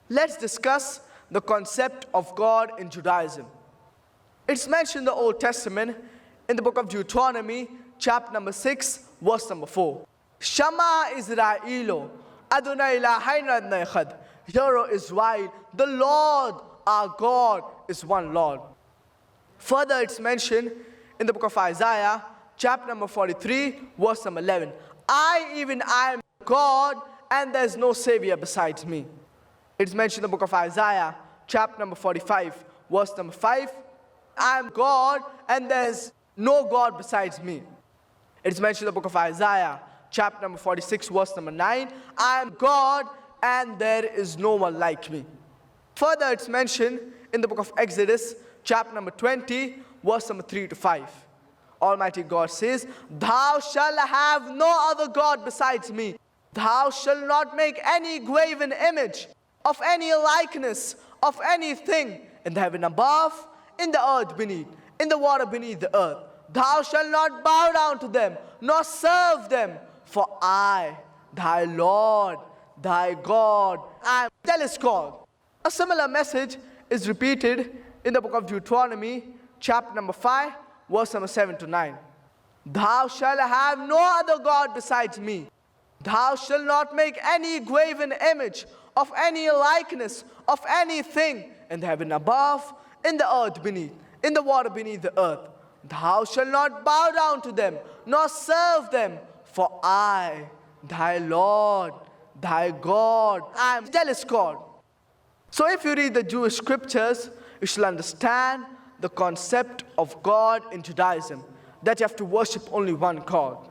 Let's discuss the concept of God in Judaism. It's mentioned in the Old Testament in the book of Deuteronomy, chapter number 6, verse number 4. Shama Israelo, Adonai Eloheinu Adonai Echad. Hear, O Israel, the Lord our God is one Lord. Further, it's mentioned in the book of Isaiah, chapter number 43, verse number 11. I am God, and there is no Savior besides me. It's mentioned in the book of Isaiah, chapter number 45, verse number 5. I am God, and there is no God besides me. It's mentioned in the book of Isaiah, chapter number 46, verse number 9. I am God, and there is no one like me. Further, it's mentioned in the book of Exodus, chapter number 20, verse number 3 to 5. Almighty God says, Thou shalt have no other God besides me. Thou shalt not make any graven image of any likeness of anything in the heaven above, in the earth beneath, in the water beneath the earth. Thou shalt not bow down to them, nor serve them, for I, thy Lord, thy God, am jealous God. A similar message is repeated in the book of Deuteronomy, chapter number 5, verse number 7 to 9. Thou shalt have no other God besides me. Thou shalt not make any graven image of any likeness of anything in the heaven above, in the earth beneath, in the water beneath the earth. Thou shalt not bow down to them, nor serve them, for I, thy Lord, thy God, I am jealous God. So if you read the Jewish scriptures, you shall understand the concept of God in Judaism, that you have to worship only one God.